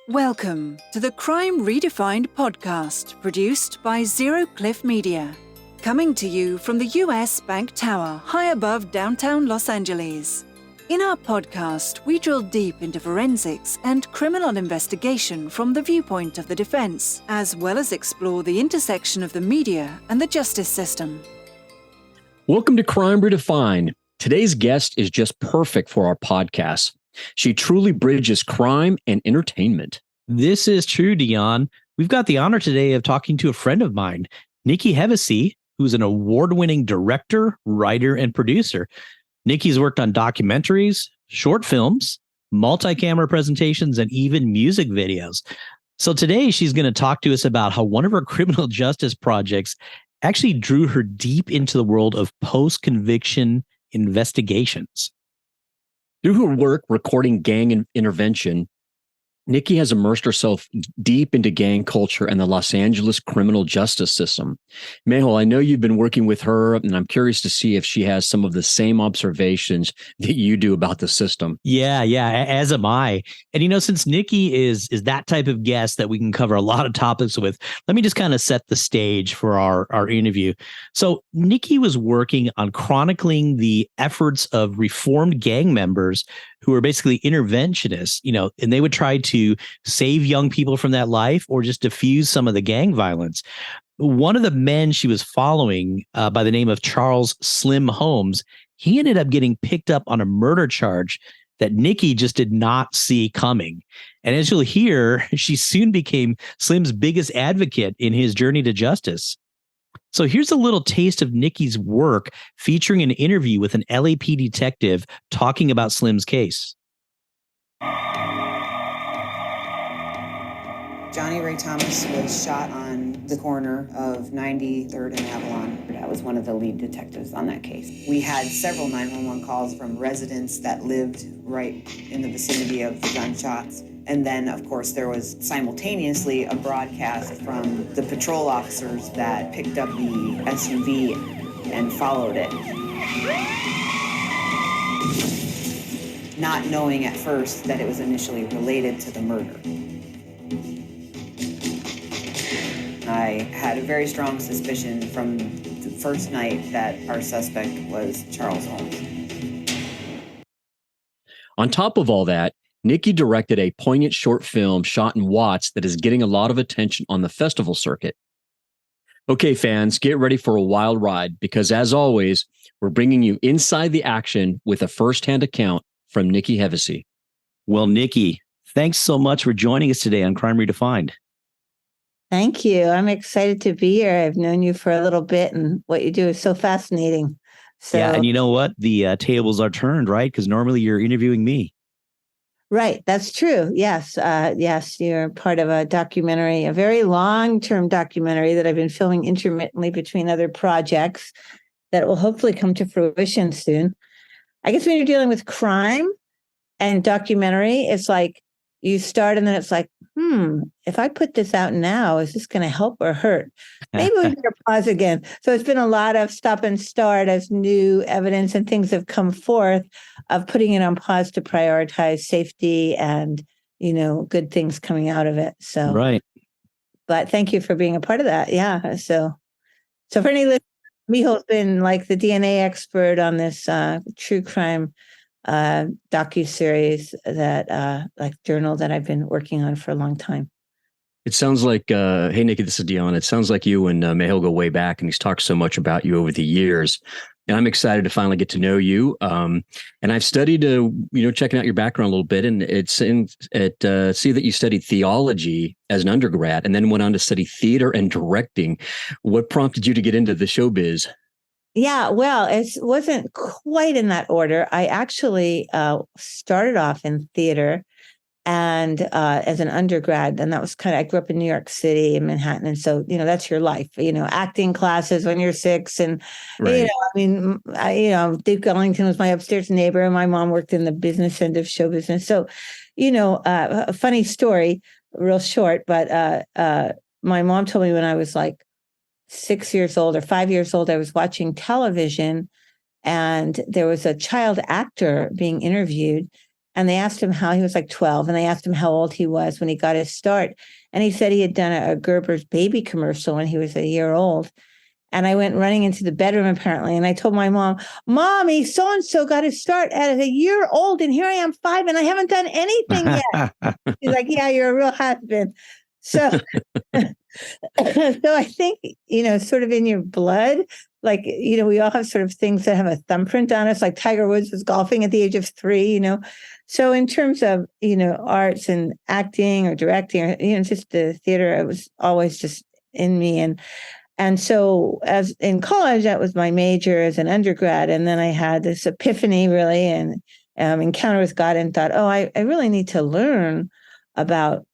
Welcome to the Crime Redefined podcast, produced by Zero Cliff Media. Coming to you from the US Bank Tower, high above downtown Los Angeles. In our podcast, we drill deep into forensics and criminal investigation from the viewpoint of the defense, as well as explore the intersection of the media and the justice system. Welcome to Crime Redefined. Today's guest is just perfect for our podcast. She truly bridges crime and entertainment. This is true, Dion. We've got the honor today of talking to a friend of mine, Nikki Hevesy, who's an award-winning director, writer, and producer. Nikki's worked on documentaries, short films, multi-camera presentations, and even music videos. So today she's going to talk to us about how one of her criminal justice projects actually drew her deep into the world of post-conviction investigations. Through her work recording gang intervention, Nikki has immersed herself deep into gang culture and the Los Angeles criminal justice system. Mehul, I know you've been working with her, and I'm curious to see if she has some of the same observations that you do about the system. Yeah, as am I. And since Nikki is that type of guest that we can cover a lot of topics with, let me just kind of set the stage for our interview. So Nikki was working on chronicling the efforts of reformed gang members who are basically interventionists, and they would try to save young people from that life or just diffuse some of the gang violence. One of the men she was following by the name of Charles Slim Holmes, he ended up getting picked up on a murder charge that Nikki just did not see coming. And as you'll hear, she soon became Slim's biggest advocate in his journey to justice. So here's a little taste of Nikki's work featuring an interview with an LAP detective talking about Slim's case. Johnny Ray Thomas was shot on the corner of 93rd and Avalon. I was one of the lead detectives on that case. We had several 911 calls from residents that lived right in the vicinity of the gunshots. And then, of course, there was simultaneously a broadcast from the patrol officers that picked up the SUV and followed it. Not knowing at first that it was initially related to the murder. I had a very strong suspicion from the first night that our suspect was Charles Holmes. On top of all that, Nikki directed a poignant short film shot in Watts that is getting a lot of attention on the festival circuit. Okay, fans, get ready for a wild ride because, as always, we're bringing you inside the action with a first-hand account from Nikki Hevesy. Well, Nikki, thanks so much for joining us today on Crime Redefined. Thank you. I'm excited to be here. I've known you for a little bit, and what you do is so fascinating. Yeah, and you know what? The tables are turned, right? Because normally you're interviewing me. Right. That's true. Yes. Yes. You're part of a documentary, a very long-term documentary that I've been filming intermittently between other projects that will hopefully come to fruition soon. I guess when you're dealing with crime and documentary, it's like you start and then it's like, if I put this out now, is this going to help or hurt? Maybe we better pause again. So it's been a lot of stop and start as new evidence and things have come forth of putting it on pause to prioritize safety and, good things coming out of it. So, right. But thank you for being a part of that. Yeah. So for any listeners, Mehul's been like the DNA expert on this true crime docuseries that journal that I've been working on for a long time. It sounds like, hey, Nikki, this is Dion. It sounds like you and Mehul go way back, and he's talked so much about you over the years. And I'm excited to finally get to know you. And I've studied, checking out your background a little bit, and see that you studied theology as an undergrad and then went on to study theater and directing. What prompted you to get into the showbiz? Yeah, well, it wasn't quite in that order. I actually started off in theater and as an undergrad, and that was I grew up in New York City in Manhattan, and so that's your life. Acting classes when you're 6, and right. Duke Ellington was my upstairs neighbor, and my mom worked in the business end of show business. So, a funny story, real short, but my mom told me when I was like 6 years old or 5 years old, I was watching television and there was a child actor being interviewed And they asked him how he was like 12, and they asked him how old he was when he got his start. And he said he had done a Gerber's baby commercial when he was a year old. And I went running into the bedroom apparently. And I told my mom, Mommy, so-and-so got his start at a year old. And here I am 5 and I haven't done anything yet. She's like, yeah, you're a real husband. So, so I think, sort of in your blood, like, we all have sort of things that have a thumbprint on us, like Tiger Woods was golfing at the age of 3, So in terms of, arts and acting or directing, or, just the theater, it was always just in me. And so as in college, that was my major as an undergrad. And then I had this epiphany really and encounter with God and thought, I really need to learn about,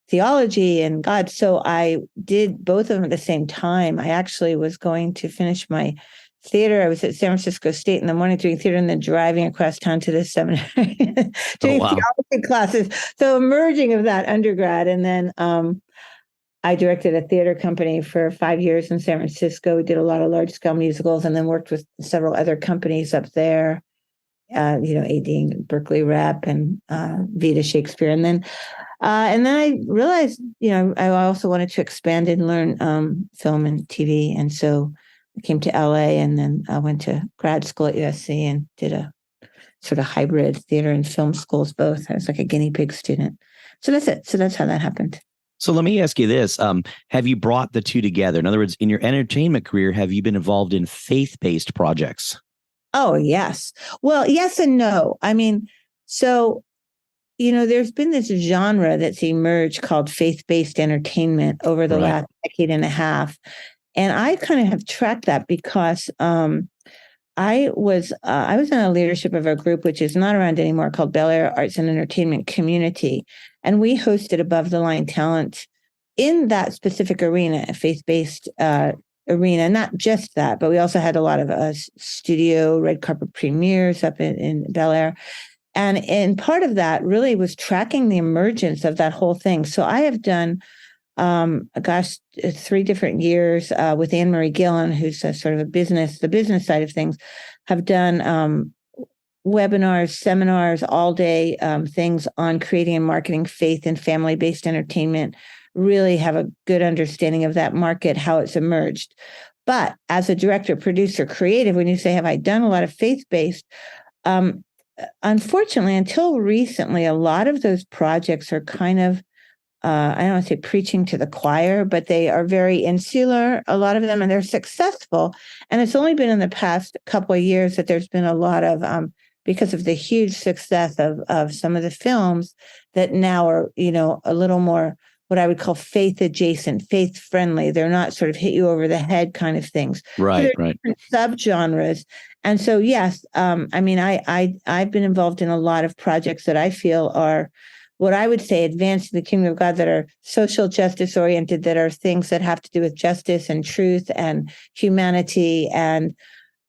theology and God. So I did both of them at the same time. I actually was going to finish my theater. I was at San Francisco State in the morning doing theater and then driving across town to the seminary doing theology classes. So emerging of that undergrad. And then I directed a theater company for 5 years in San Francisco. We did a lot of large scale musicals and then worked with several other companies up there, ADing Berkeley Rep and Vita Shakespeare. And then I realized, I also wanted to expand and learn film and TV. And so I came to LA and then I went to grad school at USC and did a sort of hybrid theater and film schools both. I was like a guinea pig student. So that's it. So that's how that happened. So let me ask you this. Have you brought the two together? In other words, in your entertainment career, have you been involved in faith-based projects? Oh, yes. Well, yes and no. I mean, so, there's been this genre that's emerged called faith-based entertainment over the last decade and a half. And I kind of have tracked that because I was in the leadership of a group which is not around anymore called Bel Air Arts and Entertainment Community. And we hosted above the line talent in that specific arena, a faith-based arena. Not just that, but we also had a lot of studio red carpet premieres up in Bel Air. And part of that really was tracking the emergence of that whole thing. So I have done 3 different years with Anne Marie Gillen, who's a sort of the business side of things, have done webinars, seminars, all day things on creating and marketing faith and family-based entertainment, really have a good understanding of that market, how it's emerged. But as a director, producer, creative, when you say, have I done a lot of faith-based? Unfortunately, until recently, a lot of those projects are kind of, I don't want to say preaching to the choir, but they are very insular, a lot of them, and they're successful. And it's only been in the past couple of years that there's been a lot of, because of the huge success of some of the films that now are, a little more what I would call faith adjacent, faith friendly. They're not sort of hit you over the head kind of things. Right, so right. Subgenres. And so, yes, I've been involved in a lot of projects that I feel are what I would say advancing the kingdom of God, that are social justice oriented, that are things that have to do with justice and truth and humanity. And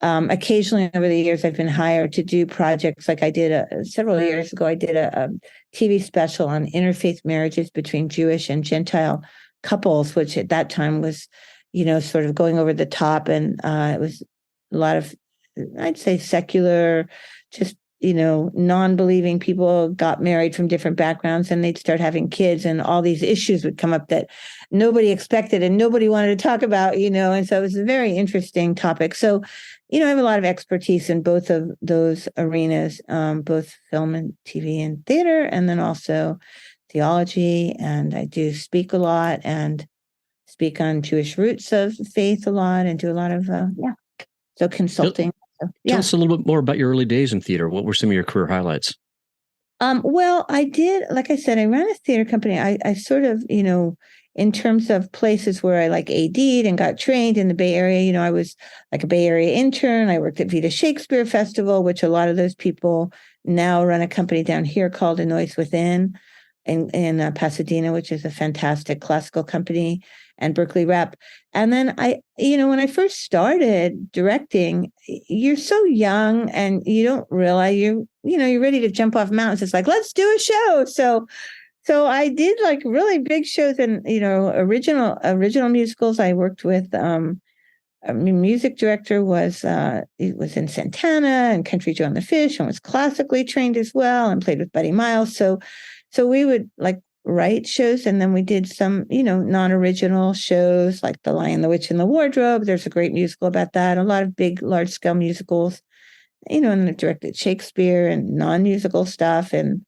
occasionally over the years, I've been hired to do projects like I did several years ago. I did a TV special on interfaith marriages between Jewish and Gentile couples, which at that time was, sort of going over the top. And it was a lot of, I'd say, secular, just, non-believing people got married from different backgrounds and they'd start having kids and all these issues would come up that nobody expected and nobody wanted to talk about, and so it was a very interesting topic. So, I have a lot of expertise in both of those arenas, both film and TV and theater, and then also theology. And I do speak a lot and speak on Jewish roots of faith a lot and do a lot of, so consulting. Tell us a little bit more about your early days in theater. What were some of your career highlights? Well, I did, like I said, I ran a theater company. I sort of, in terms of places where I like AD'd and got trained in the Bay Area, I was like a Bay Area intern. I worked at Vita Shakespeare Festival, which a lot of those people now run a company down here called A Noise Within in Pasadena, which is a fantastic classical company, and Berkeley Rep. And then when I first started directing, you're so young and you don't realize you're ready to jump off mountains. It's like, let's do a show. So I did like really big shows and, original musicals. I worked with music director was he was in Santana and Country Joe and the Fish, and was classically trained as well, and played with Buddy Miles. So we would like write shows, and then we did some, non-original shows like The Lion, the Witch, and the Wardrobe. There's a great musical about that. A lot of big, large-scale musicals, and I directed Shakespeare and non-musical stuff and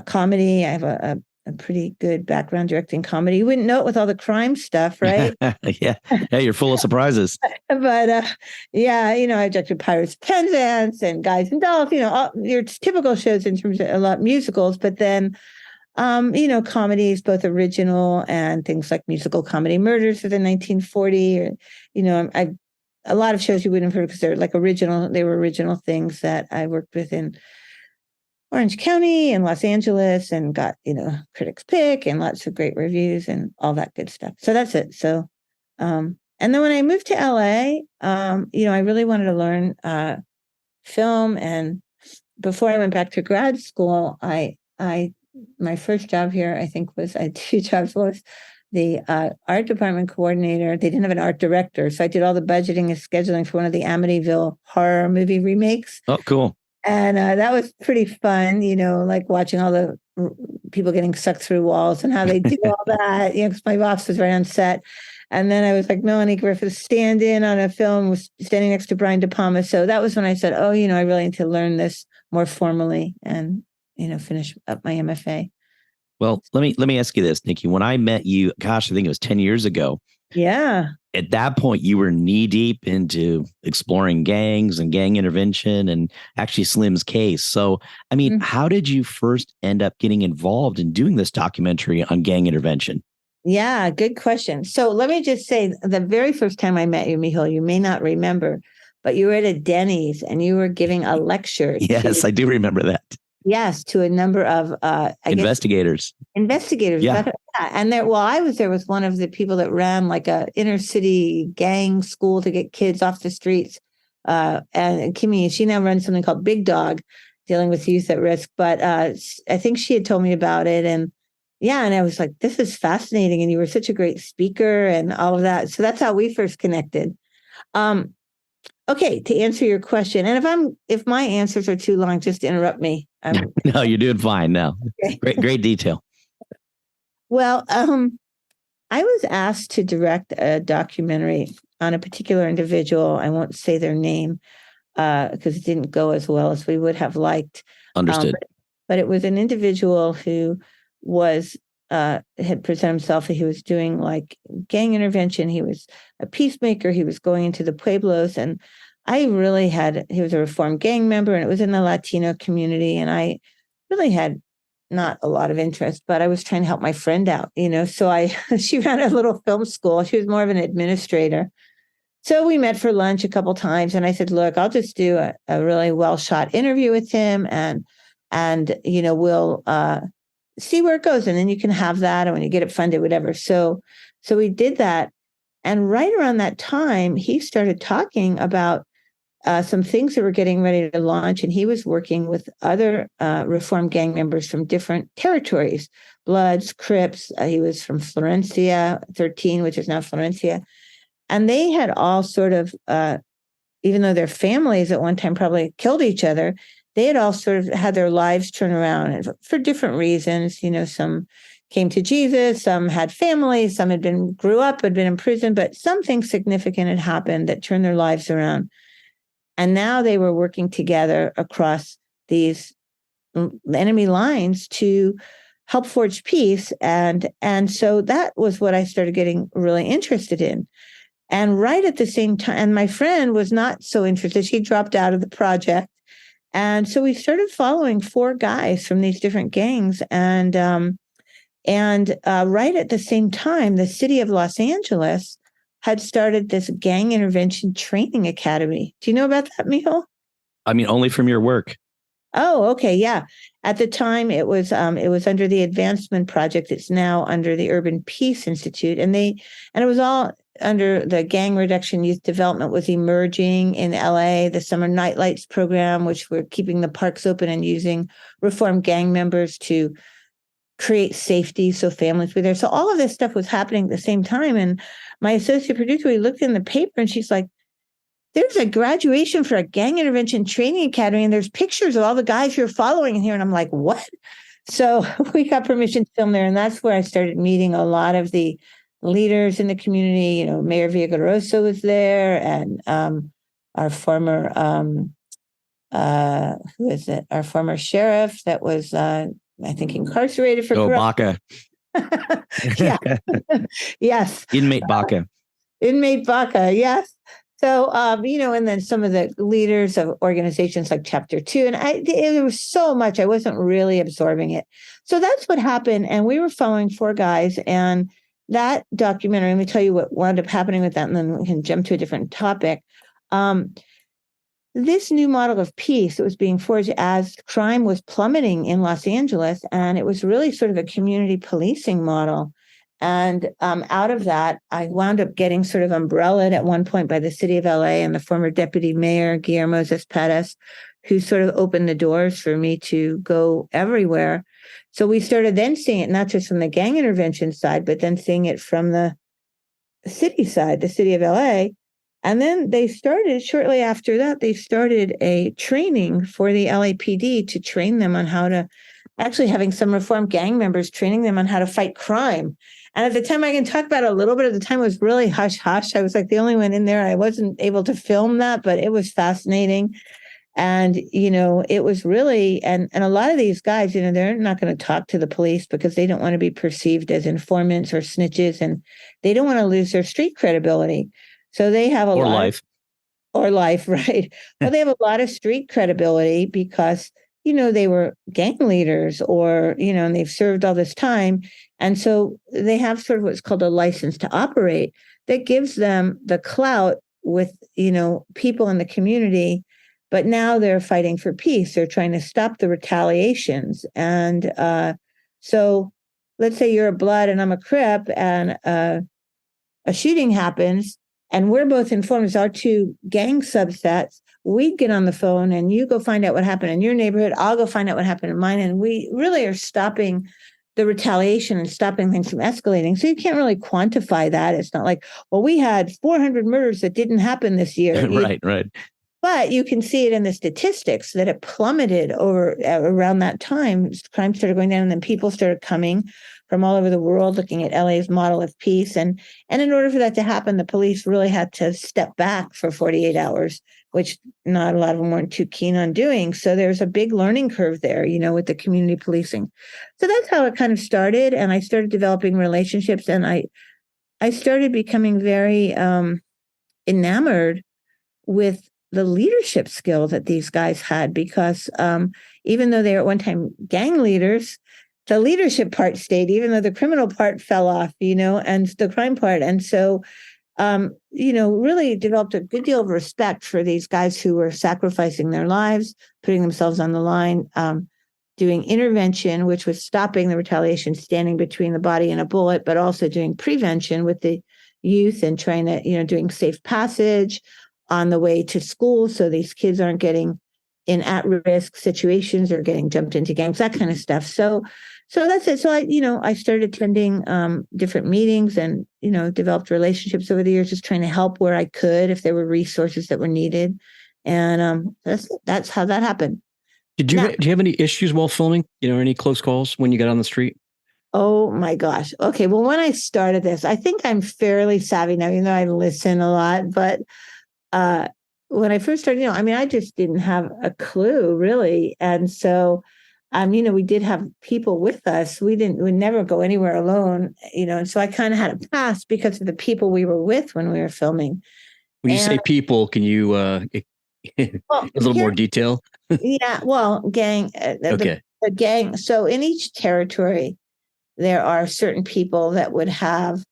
comedy. I have a pretty good background directing comedy. You wouldn't know it with all the crime stuff, right? Yeah, you're full of surprises. But I directed Pirates of Penzance and Guys and Dolls, all your typical shows in terms of a lot of musicals, but then, comedies, both original and things like Musical Comedy Murders of the 1940, or, a lot of shows you wouldn't have heard because they're like original. They were original things that I worked with in Orange County and Los Angeles, and got, critics pick and lots of great reviews and all that good stuff. So that's it. So, and then when I moved to LA, I really wanted to learn film. And before I went back to grad school, my first job here, I think I had 2 jobs. Was the art department coordinator. They didn't have an art director. So I did all the budgeting and scheduling for one of the Amityville horror movie remakes. Oh, cool. And that was pretty fun, like watching all the people getting sucked through walls and how they do all that, because my boss was right on set. And then I was like Melanie Griffith, stand in on a film, was standing next to Brian De Palma. So that was when I said, I really need to learn this more formally and, finish up my MFA. Well, let me ask you this, Nikki. When I met you, gosh, I think it was 10 years ago. Yeah. At that point, you were knee deep into exploring gangs and gang intervention and actually Slim's case. So, how did you first end up getting involved in doing this documentary on gang intervention? Yeah, good question. So let me just say, the very first time I met you, Mehul, you may not remember, but you were at a Denny's and you were giving a lecture. Yes, I do remember that. Yes, to a number of investigators. Yeah. And while I was there with one of the people that ran like a inner city gang school to get kids off the streets. And Kimmy, she now runs something called Big Dog, dealing with youth at risk. But I think she had told me about it. And and I was like, this is fascinating. And you were such a great speaker and all of that. So that's how we first connected. Okay, to answer your question, and if my answers are too long, just interrupt me. No, you're doing fine now. Okay. Great detail. Well, I was asked to direct a documentary on a particular individual. I won't say their name because it didn't go as well as we would have liked. Understood. But it was an individual who was had presented himself that he was doing like gang intervention. He was a peacemaker. He was going into the pueblos, and he was a reformed gang member, and it was in the Latino community. And I really had not a lot of interest, but I was trying to help my friend out, so she ran a little film school. She was more of an administrator. So we met for lunch a couple times, and I said, look, I'll just do a really well shot interview with him, and we'll see where it goes. And then you can have that. And when you get it funded, whatever. So we did that. And right around that time, he started talking about some things that were getting ready to launch. And he was working with other reformed gang members from different territories, Bloods, Crips. He was from Florencia 13, which is now Florencia. And they had all sort of, even though their families at one time probably killed each other, they had all sort of had their lives turn around, and for different reasons. Some came to Jesus, some had families, some had grew up, had been in prison, but something significant had happened that turned their lives around. And now they were working together across these enemy lines to help forge peace. And so that was what I started getting really interested in. And right at the same time, and my friend was not so interested. She dropped out of the project. And so we started following 4 guys from these different gangs. And right at the same time, the city of Los Angeles had started this gang intervention training academy. Do you know about that, Mehul? Only from your work. Oh, okay. Yeah. At the time, it was under the Advancement Project. It's now under the Urban Peace Institute. And it was all under the Gang Reduction Youth Development was emerging in LA, the Summer Night Lights program, which were keeping the parks open and using reformed gang members to create safety so families were there. So all of this stuff was happening at the same time. And my associate producer, we looked in the paper and she's like, there's a graduation for a gang intervention training academy and there's pictures of all the guys you're following in here. And I'm like, what? So we got permission to film there. And that's where I started meeting a lot of the leaders in the community. You know, Mayor Villaraigosa was there, and our former, who is it? Our former sheriff that was, I think, incarcerated for Baca. Yeah. Yes. Inmate Baca. Inmate Baca. Yes. So, and then some of the leaders of organizations like Chapter 2, and it was so much, I wasn't really absorbing it. So that's what happened. And we were following 4 guys, and that documentary, let me tell you what wound up happening with that, and then we can jump to a different topic. This new model of peace that was being forged as crime was plummeting in Los Angeles, and it was really sort of a community policing model. And out of that, I wound up getting sort of umbrellaed at one point by the city of LA and the former deputy mayor, Guillermo Cespedes, who sort of opened the doors for me to go everywhere. So we started then seeing it, not just from the gang intervention side, but then seeing it from the city side, the city of LA. And then they started, shortly after that, they started a training for the LAPD to train them on how to, actually having some reformed gang members training them on how to fight crime. And at the time, I can talk about it a little bit. At the time, it was really hush hush. I was like the only one in there. I wasn't able to film that, but it was fascinating. And, it was really, and a lot of these guys, they're not going to talk to the police because they don't want to be perceived as informants or snitches, and they don't want to lose their street credibility. So they have a lot or life, right? Well, they have a lot of street credibility because, they were gang leaders or, and they've served all this time. And so they have sort of what's called a license to operate that gives them the clout with, people in the community. But now they're fighting for peace. They're trying to stop the retaliations. And so let's say you're a Blood and I'm a Crip, and a shooting happens, and we're both informed as our 2 gang subsets. We get on the phone and you go find out what happened in your neighborhood. I'll go find out what happened in mine. And we really are stopping the retaliation and stopping things from escalating. So you can't really quantify that. It's not like, well, we had 400 murders that didn't happen this year. Right. But you can see it in the statistics that it plummeted around that time. Crime started going down, and then people started coming from all over the world looking at LA's model of peace. And in order for that to happen, the police really had to step back for 48 hours, which not a lot of them weren't too keen on doing. So there's a big learning curve there, with the community policing. So that's how it kind of started. And I started developing relationships, and I started becoming very enamored with the leadership skill that these guys had, because even though they were at one time gang leaders, the leadership part stayed, even though the criminal part fell off, and the crime part. And so, really developed a good deal of respect for these guys who were sacrificing their lives, putting themselves on the line, doing intervention, which was stopping the retaliation, standing between the body and a bullet, but also doing prevention with the youth and trying to, doing safe passage on the way to school, so these kids aren't getting in at-risk situations or getting jumped into gangs, that kind of stuff. So that's it. So I started attending different meetings and, developed relationships over the years, just trying to help where I could if there were resources that were needed. And that's how that happened. Do you have any issues while filming? Any close calls when you got on the street? Oh my gosh. Okay. Well, when I started this, I think I'm fairly savvy now, even though I listen a lot, but when I first started, I just didn't have a clue really. And so, we did have people with us. We'd never go anywhere alone, and so I kind of had a pass because of the people we were with when we were filming. When you say people, can you, a little more detail? Yeah. Well, gang, okay. The gang. So in each territory, there are certain people that would have,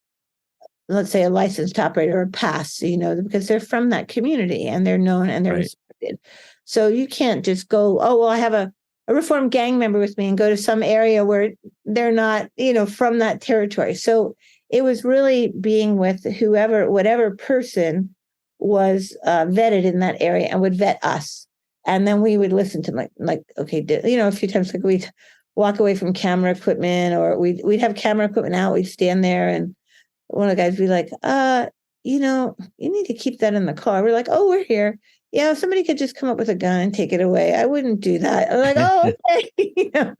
let's say, a licensed operator or a pass, because they're from that community and they're known and they're respected. So you can't just go, oh, well, I have a reformed gang member with me and go to some area where they're not, from that territory. So it was really being with whatever person was vetted in that area and would vet us. And then we would listen to them like, okay, a few times, like walk away from camera equipment, or we'd have camera equipment out. We'd stand there, and one of the guys would be like, you need to keep that in the car. We're like, oh, we're here. Yeah, if somebody could just come up with a gun and take it away, I wouldn't do that. I'm like, oh, okay.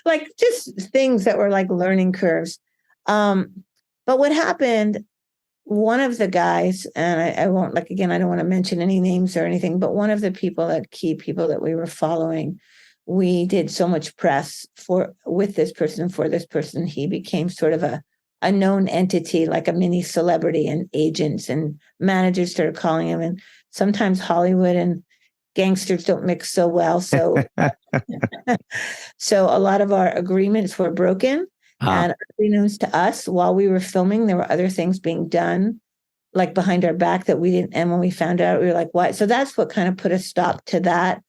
Like just things that were like learning curves. But what happened, one of the guys, and I won't, like, again, I don't want to mention any names or anything, but one of the key people that we were following, we did so much press with this person, for this person. He became sort of a known entity, like a mini celebrity, and agents and managers started calling him. And sometimes Hollywood and gangsters don't mix so well. So, so a lot of our agreements were broken. And unbeknownst to us, while we were filming, there were other things being done, like behind our back, that we didn't. And when we found out, we were like, "What?" So that's what kind of put a stop to that.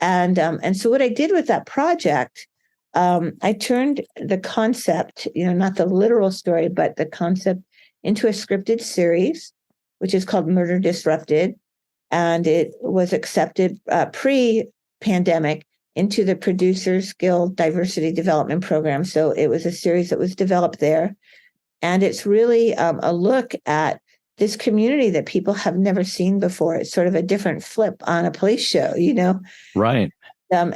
And so what I did with that project, I turned the concept, not the literal story, but the concept, into a scripted series, which is called Murder Disrupted, and it was accepted pre-pandemic into the Producers Guild Diversity Development Program. So it was a series that was developed there. And it's really a look at this community that people have never seen before. It's sort of a different flip on a police show, Right. So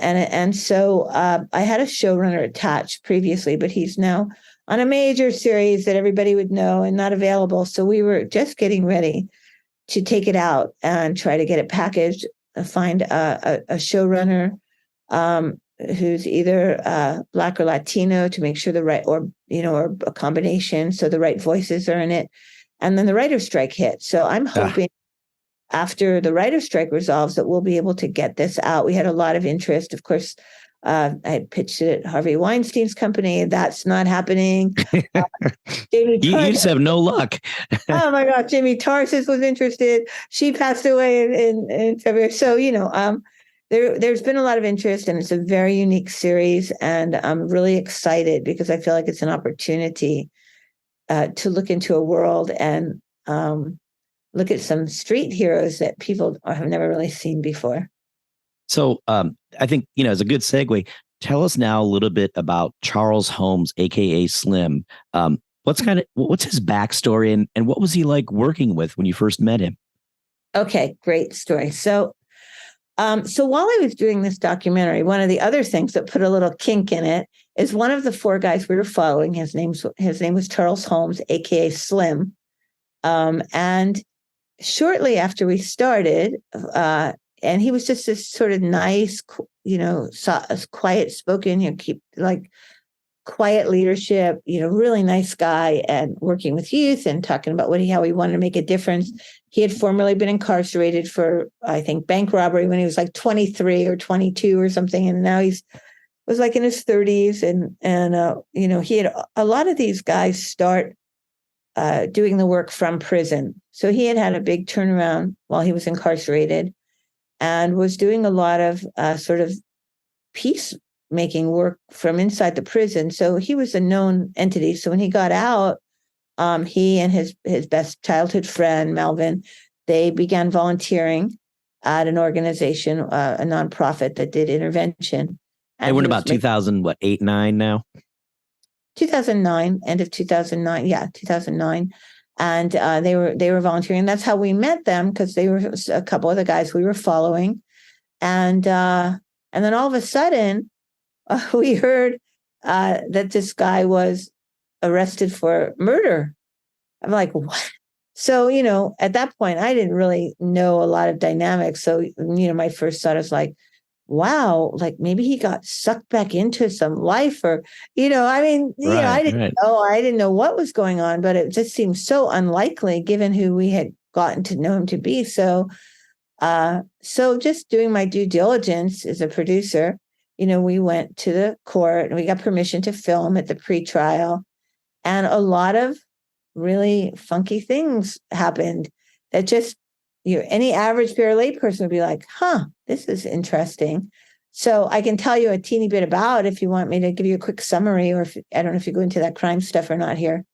I had a showrunner attached previously, but he's now on a major series that everybody would know and not available. So we were just getting ready to take it out and try to get it packaged, find a showrunner who's either Black or Latino, to make sure the right, or a combination, so the right voices are in it. And then the writer's strike hit. So I'm hoping after the writer's strike resolves that we'll be able to get this out. We had a lot of interest. Of course, I pitched it at Harvey Weinstein's company. That's not happening. You just have no luck. Oh my God, Jamie Tarsis was interested. She passed away in February. So, there's been a lot of interest, and it's a very unique series. And I'm really excited because I feel like it's an opportunity to look into a world and look at some street heroes that people have never really seen before. So I think, as a good segue, tell us now a little bit about Charles Holmes, AKA Slim. What's his backstory, and what was he like working with when you first met him? Okay, great story. So while I was doing this documentary, one of the other things that put a little kink in it is one of the four guys we were following. His name was Charles Holmes, AKA Slim. And shortly after we started, and he was just this sort of nice, quiet spoken, keep like quiet leadership, really nice guy, and working with youth and talking about how he wanted to make a difference. He had formerly been incarcerated for, I think, bank robbery when he was like 23 or 22 or something. And now was like in his 30s. And he had a lot of these guys start doing the work from prison. So he had a big turnaround while he was incarcerated and was doing a lot of sort of peacemaking work from inside the prison. So he was a known entity. So when he got out, he and his best childhood friend, Melvin, they began volunteering at an organization, a nonprofit that did intervention. And we're in about 2008, 9 now? 2009, end of 2009. Yeah, 2009. And they were volunteering. That's how we met them, because they were a couple of the guys we were following. And then all of a sudden, we heard that this guy was arrested for murder. I'm like, what? So, at that point, I didn't really know a lot of dynamics. So, my first thought is like, wow, like maybe he got sucked back into some life, or, I didn't know what was going on, but it just seemed so unlikely given who we had gotten to know him to be. So just doing my due diligence as a producer, we went to the court and we got permission to film at the pretrial, and a lot of really funky things happened that just, any average fair layperson would be like, this is interesting. So I can tell you a teeny bit about, if you want me to give you a quick summary, or I don't know if you go into that crime stuff or not here.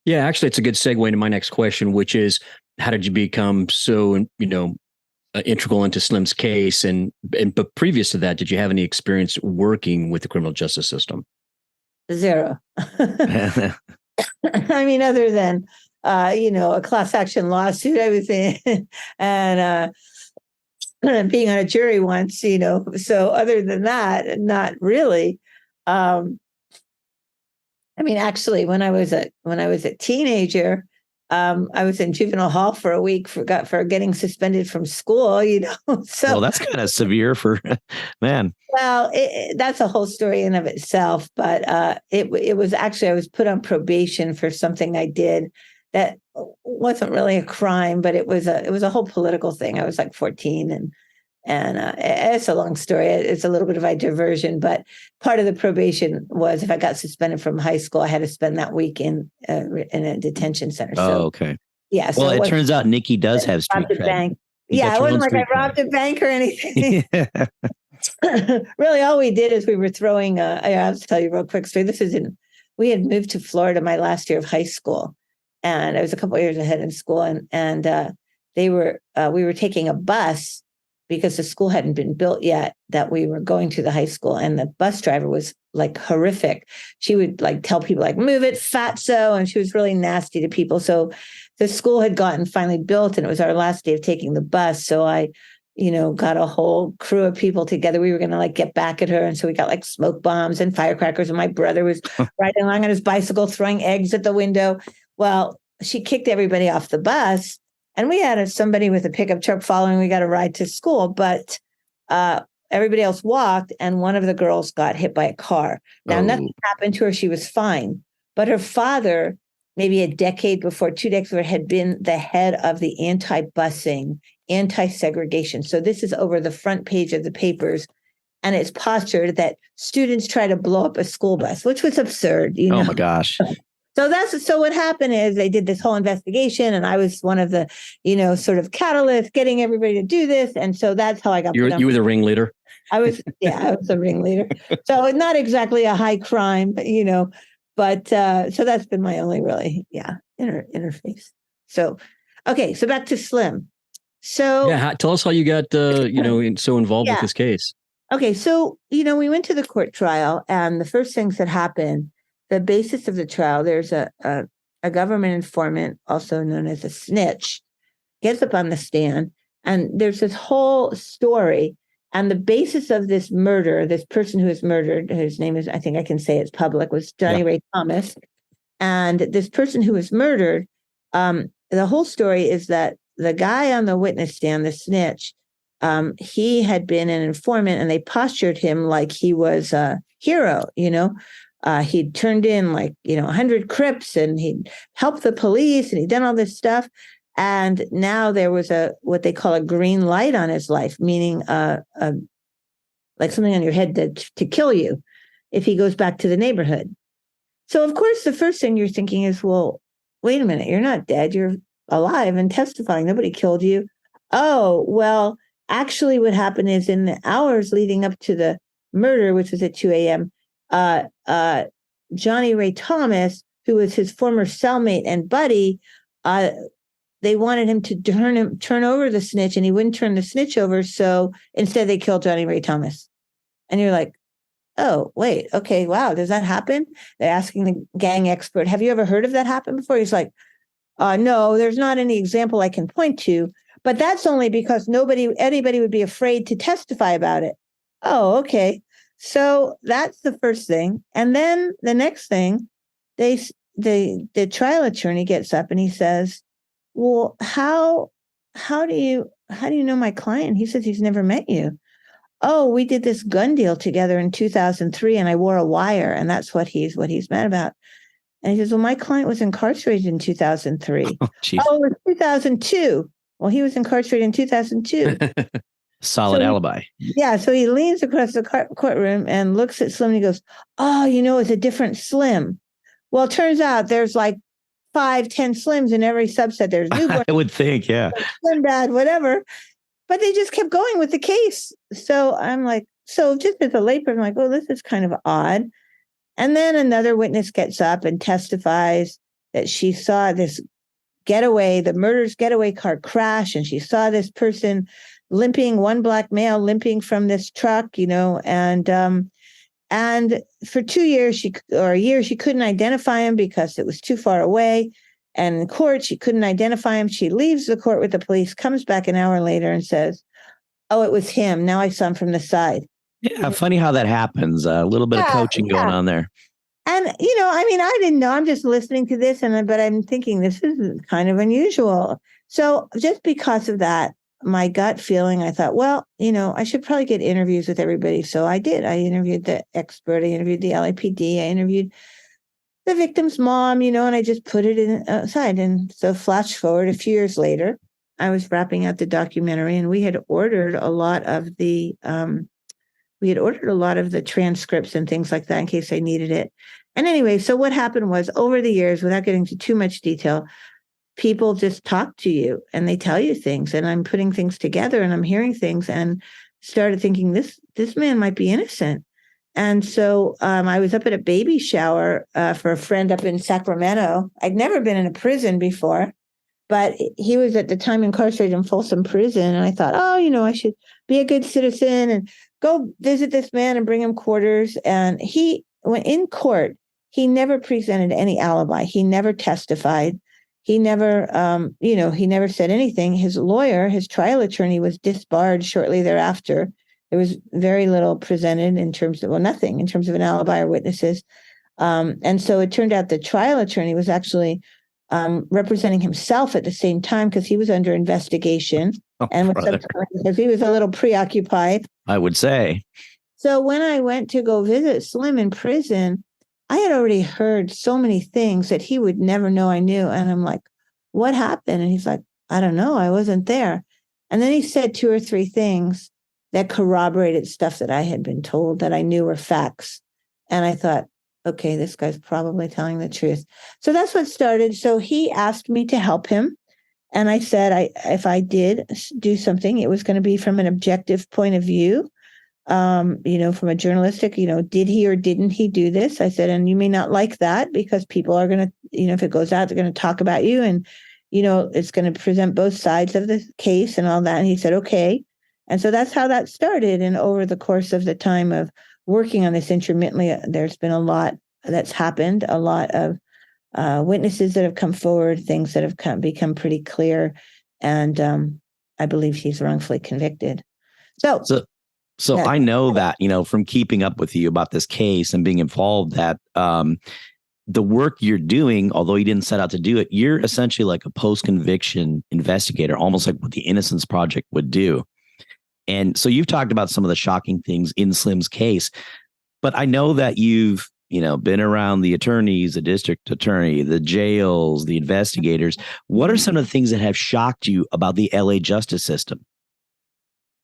Yeah, actually, it's a good segue into my next question, which is, how did you become so, integral into Slim's case. But previous to that, did you have any experience working with the criminal justice system? Zero. I mean, other than, a class action lawsuit, I was in, and being on a jury once, so other than that, not really. I mean, actually, when I was a teenager, I was in juvenile hall for a week for getting suspended from school. So well, that's kind of severe for man. Well, that's a whole story in of itself. But it was actually, I was put on probation for something I did that wasn't really a crime, but it was a whole political thing. I was like 14, and it's a long story. It's a little bit of a diversion, but part of the probation was if I got suspended from high school, I had to spend that week in a detention center. Oh, okay. Yeah. Well, it turns out Nikki does have street cred. Bank. Yeah, it wasn't like I robbed a bank or anything. Really, all we did is we were throwing. I'll tell you a real quick story. We had moved to Florida my last year of high school, and I was a couple of years ahead in school, and we were taking a bus because the school hadn't been built yet, that we were going to the high school, and the bus driver was like horrific. She would like tell people like, move it, fatso. And she was really nasty to people. So the school had gotten finally built, and it was our last day of taking the bus. So I, got a whole crew of people together. We were going to like get back at her. And so we got like smoke bombs and firecrackers. And my brother was riding along on his bicycle, throwing eggs at the window. Well, she kicked everybody off the bus. And we had somebody with a pickup truck following. We got a ride to school, but everybody else walked, and one of the girls got hit by a car. Now, nothing happened to her. She was fine. But her father, maybe a decade before, 2 decades before, had been the head of the anti-busing, anti-segregation. So this is over the front page of the papers, and it's postured that students try to blow up a school bus, which was absurd. Oh, my gosh. So what happened is they did this whole investigation, and I was one of the, sort of catalysts getting everybody to do this. And so that's how I got. You were the ringleader. I was the ringleader. So not exactly a high crime, but so that's been my only really, interface. So, okay. So back to Slim. So tell us how you got, so involved with this case. Okay. So, we went to the court trial, and the first things that happened, the basis of the trial, there's a government informant, also known as a snitch, gets up on the stand, and there's this whole story. And the basis of this murder, this person who was murdered, whose name is, I think I can say it's public, was Johnny Ray Thomas. And this person who was murdered, the whole story is that the guy on the witness stand, the snitch, he had been an informant, and they postured him like he was a hero, he'd turned in 100 Crips, and he'd helped the police, and he'd done all this stuff. And now there was what they call a green light on his life, meaning like something on your head to kill you if he goes back to the neighborhood. So, of course, the first thing you're thinking is, well, wait a minute, you're not dead. You're alive and testifying. Nobody killed you. Oh, well, actually what happened is in the hours leading up to the murder, which was at 2 a.m., Johnny Ray Thomas, who was his former cellmate and buddy, they wanted him to turn over the snitch, and he wouldn't turn the snitch over. So instead they killed Johnny Ray Thomas. And you're like, oh, wait, okay, wow, does that happen? They're asking the gang expert, have you ever heard of that happen before? He's like, no, there's not any example I can point to, but that's only because anybody would be afraid to testify about it. Oh, okay. So that's the first thing. And then the next thing, the trial attorney gets up and he says, well, how do you know my client? He says he's never met you. Oh, we did this gun deal together in 2003, and I wore a wire, and that's what he's mad about. And he says, well, my client was incarcerated in 2003. Oh, it was 2002. Well, he was incarcerated in 2002. Solid alibi. Yeah. So he leans across the courtroom and looks at Slim, and he goes, oh, it's a different Slim. Well, it turns out there's like 5-10 Slims in every subset. There's newborn. I would think, yeah. Slim dad, whatever. But they just kept going with the case. So I'm like, just as a layperson, I'm like, oh, this is kind of odd. And then another witness gets up and testifies that she saw this the murderer's getaway car crash, and she saw this person limping, one black male limping from this truck, and for 2 years a year, she couldn't identify him because it was too far away. And in court, she couldn't identify him. She leaves the court with the police, comes back an hour later and says, "Oh, it was him. Now I saw him from the side." Yeah, funny how that happens. A little bit of coaching going on there. And, I didn't know. I'm just listening to this, but I'm thinking this is kind of unusual. So just because of that, my gut feeling, I thought, well, I should probably get interviews with everybody. So I did. I interviewed the expert. I interviewed the LAPD. I interviewed the victim's mom, and I just put it aside. And so flash forward a few years later, I was wrapping out the documentary, and we had ordered a lot of the transcripts and things like that in case I needed it. And anyway, so what happened was, over the years, without getting into too much detail, people just talk to you and they tell you things, and I'm putting things together and I'm hearing things, and started thinking this man might be innocent. And so I was up at a baby shower for a friend up in Sacramento. I'd never been in a prison before, but he was at the time incarcerated in Folsom Prison. And I thought, I should be a good citizen and go visit this man and bring him quarters. And he went in court. He never presented any alibi. He never testified. He never, he never said anything. His lawyer, his trial attorney, was disbarred shortly thereafter. There was very little presented in terms of, nothing in terms of an alibi or witnesses. And so it turned out the trial attorney was actually representing himself at the same time, because he was under investigation because he was a little preoccupied, I would say. So when I went to go visit Slim in prison, I had already heard so many things that he would never know I knew. And I'm like, what happened? And he's like, I don't know. I wasn't there. And then he said 2 or 3 things that corroborated stuff that I had been told that I knew were facts. And I thought, okay, this guy's probably telling the truth. So that's what started. So he asked me to help him. And I said, if I did do something, it was going to be from an objective point of view, from a journalistic, did he or didn't he do this? I said, and you may not like that, because people are going to, if it goes out, they're going to talk about you, and, it's going to present both sides of the case and all that. And he said, okay. And so that's how that started. And over the course of the time of working on this intermittently, there's been a lot that's happened, a lot of witnesses that have come forward, things that have become pretty clear. And I believe he's wrongfully convicted. So yeah. I know that, from keeping up with you about this case and being involved, that the work you're doing, although you didn't set out to do it, you're essentially like a post-conviction investigator, almost like what the Innocence Project would do. And so you've talked about some of the shocking things in Slim's case, but I know that you've, been around the attorneys, the district attorney, the jails, the investigators. What are some of the things that have shocked you about the LA justice system?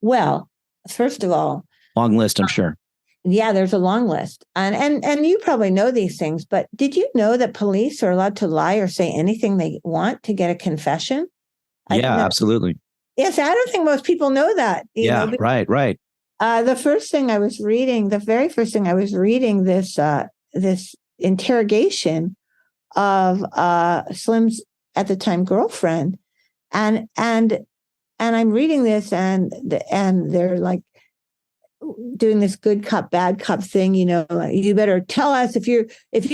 Well, first of all, long list, I'm sure. Yeah, there's a long list. And you probably know these things, but did you know that police are allowed to lie or say anything they want to get a confession? Yeah, absolutely. Yes, I don't think most people know that. Right. The very first thing I was reading this interrogation of Slim's at the time girlfriend, and I'm reading this, and they're like doing this good cop, bad cop thing, like, you better tell us if you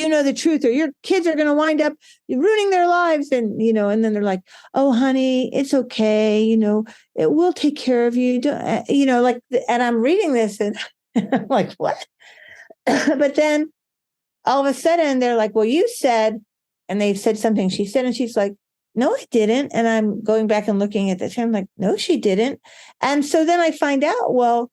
know the truth, or your kids are going to wind up ruining their lives. And, and then they're like, oh, honey, it's okay. It will take care of you. And I'm reading this and I'm like, what? But then all of a sudden they're like, well, you said, and they said something she said, and she's like, no, I didn't. And I'm going back and looking at this. I'm like, no, she didn't. And so then I find out, well,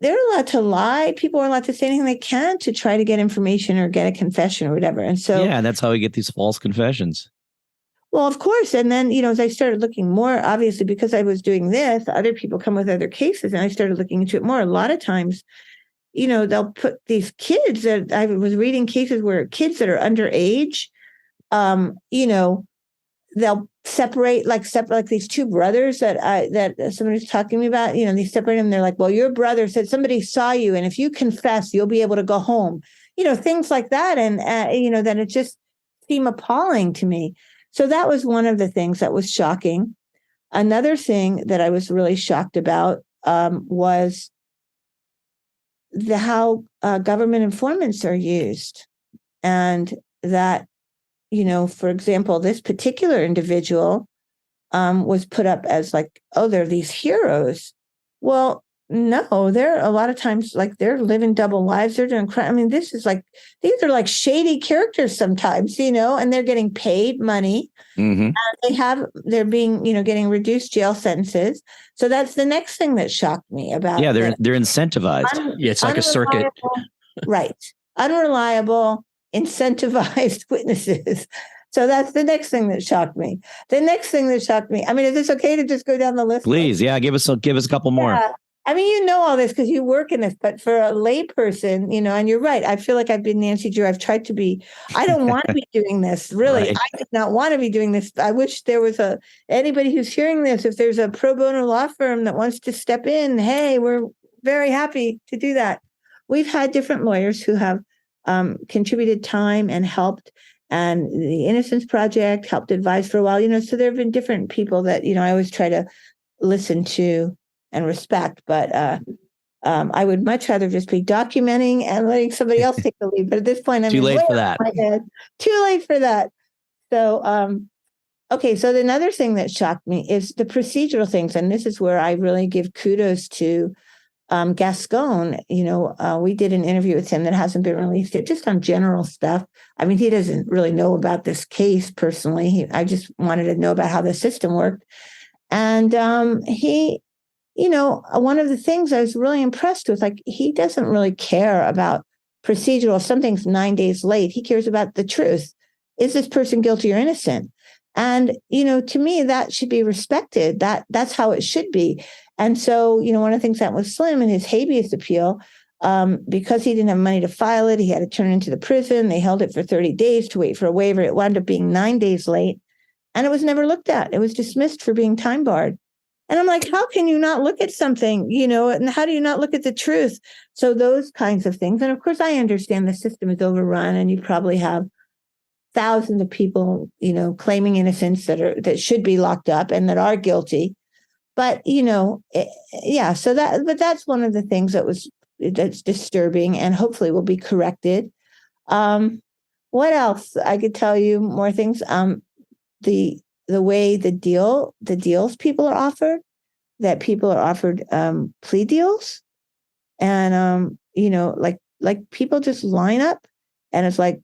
they're allowed to lie. People are allowed to say anything they can to try to get information or get a confession or whatever. And so, yeah, that's how we get these false confessions. Well, of course. And then, as I started looking more, obviously, because I was doing this, other people come with other cases, and I started looking into it more. A lot of times, they'll put these kids that I was reading cases where kids that are underage, they'll separate these 2 brothers that somebody's talking to me about, they separate them. They're like, well, your brother said somebody saw you, and if you confess, you'll be able to go home, things like that. And, that it just seemed appalling to me. So that was one of the things that was shocking. Another thing that I was really shocked about was how government informants are used. And that, for example, this particular individual was put up as like, oh, they're these heroes. Well, no, they're a lot of times like they're living double lives. They're doing crime. I mean, these are like shady characters sometimes, and they're getting paid money. Mm-hmm. They're being, getting reduced jail sentences. So that's the next thing that shocked me about. Yeah, they're incentivized. Yeah, it's like a circuit. Right. Unreliable, incentivized witnesses. So that's the next thing that shocked me. I mean, is this okay to just go down the list? Please, yeah, give us a couple more. Yeah. I mean, all this because you work in this, but for a layperson, and you're right. I feel like I've been Nancy Drew. I've tried to be. I don't want to be doing this. Really, Right. I did not want to be doing this. I wish there was anybody who's hearing this. If there's a pro bono law firm that wants to step in, hey, we're very happy to do that. We've had different lawyers who have contributed time and helped. And the Innocence Project helped advise for a while, so there have been different people that, I always try to listen to and respect, but I would much rather just be documenting and letting somebody else take the lead. But at this point, I'm Too late for that. Too late for that. So, okay. So another thing that shocked me is the procedural things. And this is where I really give kudos to Gascon. We did an interview with him that hasn't been released yet, just on general stuff. I mean, he doesn't really know about this case personally. I just wanted to know about how the system worked. And he, one of the things I was really impressed with, like, he doesn't really care about procedural. If something's 9 days late, he cares about the truth. Is this person guilty or innocent? And, to me, that should be respected. That's how it should be. And so, one of the things that was Slim in his habeas appeal, because he didn't have money to file it, he had to turn it into the prison. They held it for 30 days to wait for a waiver. It wound up being 9 days late, and it was never looked at. It was dismissed for being time barred. And I'm like, how can you not look at something, and how do you not look at the truth? So those kinds of things. And of course, I understand the system is overrun, and you probably have thousands of people, claiming innocence that should be locked up and that are guilty. But, yeah, so that's one of the things that's disturbing and hopefully will be corrected. What else? I could tell you more things. The way the deals people are offered, that people are offered plea deals, and like people just line up, and it's like,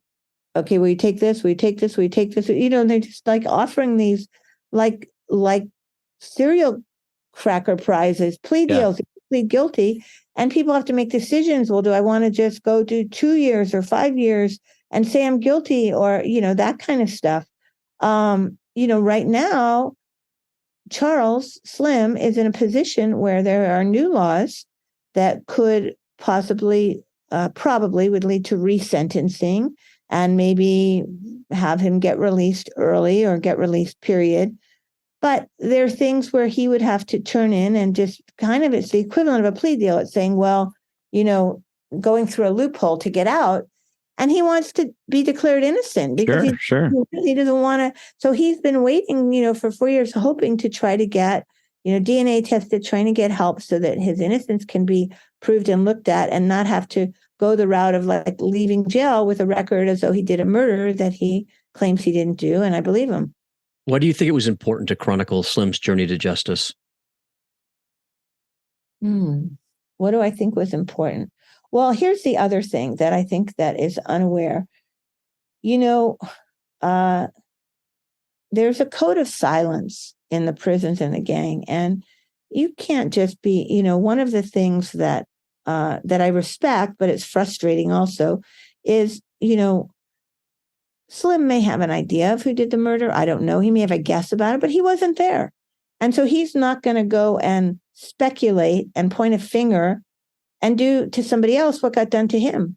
okay, will you take this? Will you take this? Will you take this? And they're just like offering these like serial cracker prizes, plea deals, plead guilty, and people have to make decisions. Well, do I want to just go do 2 years or 5 years and say I'm guilty, or that kind of stuff? Right now, Charles Slim is in a position where there are new laws that could probably would lead to resentencing and maybe have him get released early or get released, period. But there are things where he would have to turn in and just it's the equivalent of a plea deal. It's saying, well, going through a loophole to get out. And he wants to be declared innocent because he doesn't want to. So he's been waiting, for 4 years, hoping to try to get, DNA tested, trying to get help so that his innocence can be proved and looked at and not have to go the route of like leaving jail with a record as though he did a murder that he claims he didn't do. And I believe him. Why do you think it was important to chronicle Slim's journey to justice? What do I think was important? Well, here's the other thing that I think that is unaware. There's a code of silence in the prisons and the gang, and you can't just be, one of the things that I respect, but it's frustrating also, is, Slim may have an idea of who did the murder. I don't know. He may have a guess about it, but he wasn't there. And so he's not going to go and speculate and point a finger and do to somebody else what got done to him,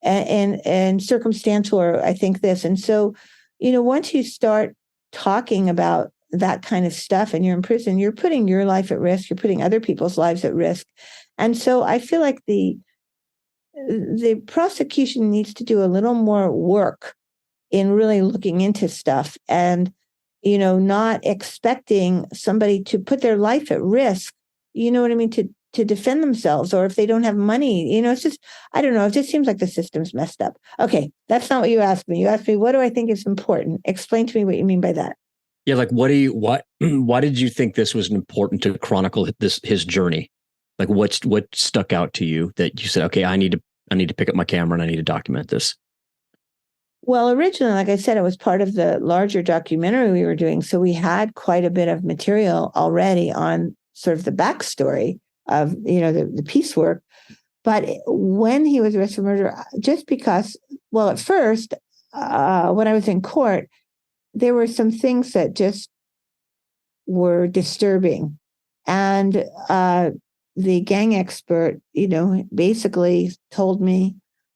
and circumstantial, or I think this. And so, once you start talking about that kind of stuff and you're in prison, you're putting your life at risk, you're putting other people's lives at risk. And so I feel like the prosecution needs to do a little more work in really looking into stuff. And, not expecting somebody to put their life at risk, you know what I mean, to defend themselves, or if they don't have money, it's just, I don't know. It just seems like the system's messed up. Okay. That's not what you asked me. You asked me, what do I think is important? Explain to me what you mean by that. Yeah. Like, why did you think this was important to chronicle his journey? Like what stuck out to you that you said, okay, I need to pick up my camera and I need to document this? Well, originally, like I said, it was part of the larger documentary we were doing. So we had quite a bit of material already on sort of the backstory of, the piecework. But when he was arrested for murder, just because, well, at first, when I was in court, there were some things that just were disturbing. And the gang expert, basically told me,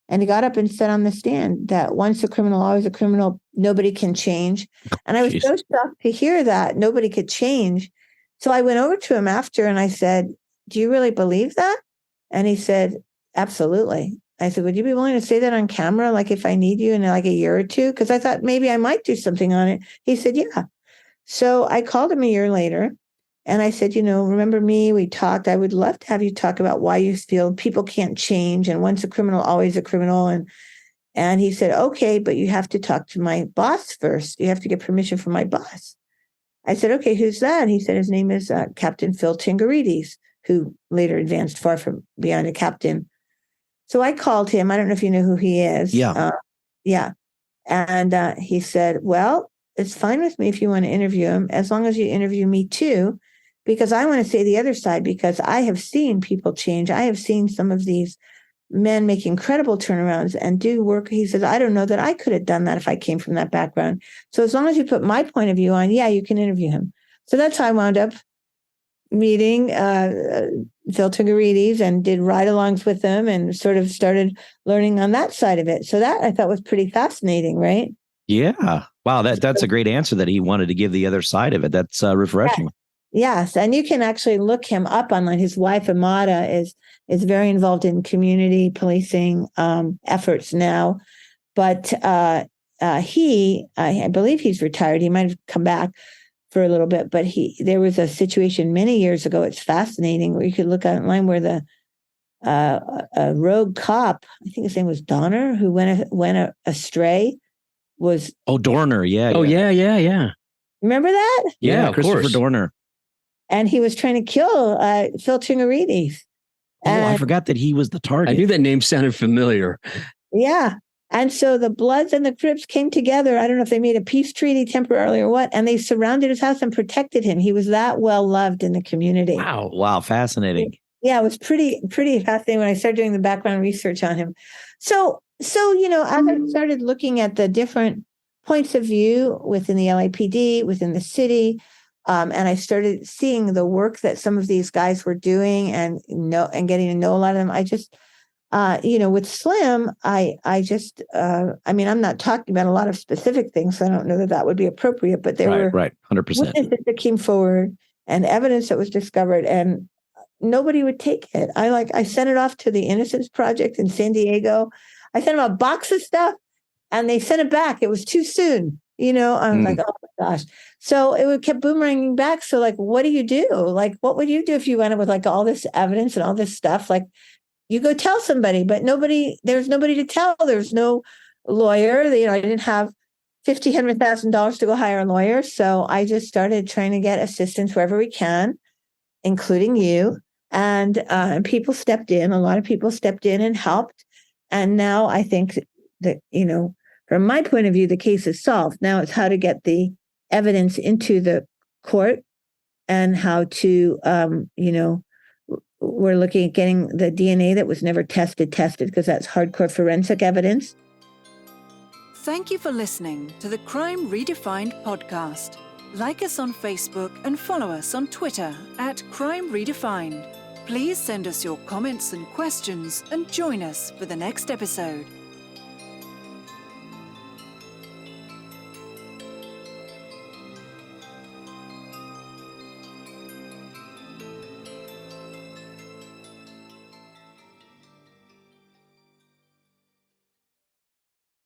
and he got up and said on the stand that once a criminal, always a criminal, nobody can change. And I was so shocked to hear that nobody could change. So I went over to him after and I said, do you really believe that? And he said, absolutely. I said, would you be willing to say that on camera? Like if I need you in like a year or two? Because I thought maybe I might do something on it. He said, yeah. So I called him a year later. And I said, remember me? We talked. I would love to have you talk about why you feel people can't change. And once a criminal, always a criminal. And he said, okay, but you have to talk to my boss first. You have to get permission from my boss. I said, okay, who's that? And he said, his name is Captain Phil Tingarides, who later advanced far from beyond a captain. So I called him. I don't know if you know who he is. Yeah. Yeah. And he said, well, it's fine with me if you want to interview him, as long as you interview me too. Because I want to say the other side, because I have seen people change. I have seen some of these men make incredible turnarounds and do work. He says, I don't know that I could have done that if I came from that background. So as long as you put my point of view on, yeah, you can interview him. So that's how I wound up meeting Phil Tingarides and did ride-alongs with him and sort of started learning on that side of it. So that I thought was pretty fascinating, right? Yeah. Wow. That's a great answer that he wanted to give the other side of it. That's refreshing. Yeah. Yes, and you can actually look him up online. His wife, Amada, is very involved in community policing efforts now. But I believe he's retired. He might have come back for a little bit. But there was a situation many years ago. It's fascinating where you could look online where a rogue cop, I think his name was Donner, who went astray, was Dorner. Yeah. Oh yeah. Remember that? Yeah, Christopher course. Dorner. And he was trying to kill Phil Tingarides. I forgot that he was the target. I knew that name sounded familiar. Yeah. And so the Bloods and the Crips came together. I don't know if they made a peace treaty temporarily or what, and they surrounded his house and protected him. He was that well loved in the community. Wow. Fascinating. Yeah, it was pretty fascinating when I started doing the background research on him. So as I started looking at the different points of view within the LAPD, within the city, and I started seeing the work that some of these guys were doing and getting to know a lot of them. I just, with Slim, I just, I'm not talking about a lot of specific things. So I don't know that would be appropriate, but there were 100% witnesses that came forward and evidence that was discovered, and nobody would take it. I sent it off to the Innocence Project in San Diego. I sent them a box of stuff and they sent it back. It was too soon. I was like, oh my gosh. So it kept boomeranging back. So like, what do you do? Like, what would you do if you went in with like all this evidence and all this stuff? Like you go tell somebody, but there's nobody to tell. There's no lawyer. I didn't have $1,000 to go hire a lawyer. So I just started trying to get assistance wherever we can, including you. And people stepped in. A lot of people stepped in and helped. And now I think that, from my point of view, the case is solved. Now it's how to get the evidence into the court and how to, we're looking at getting the DNA that was never tested because that's hardcore forensic evidence. Thank you for listening to the Crime Redefined podcast. Like us on Facebook and follow us on Twitter at Crime Redefined. Please send us your comments and questions and join us for the next episode.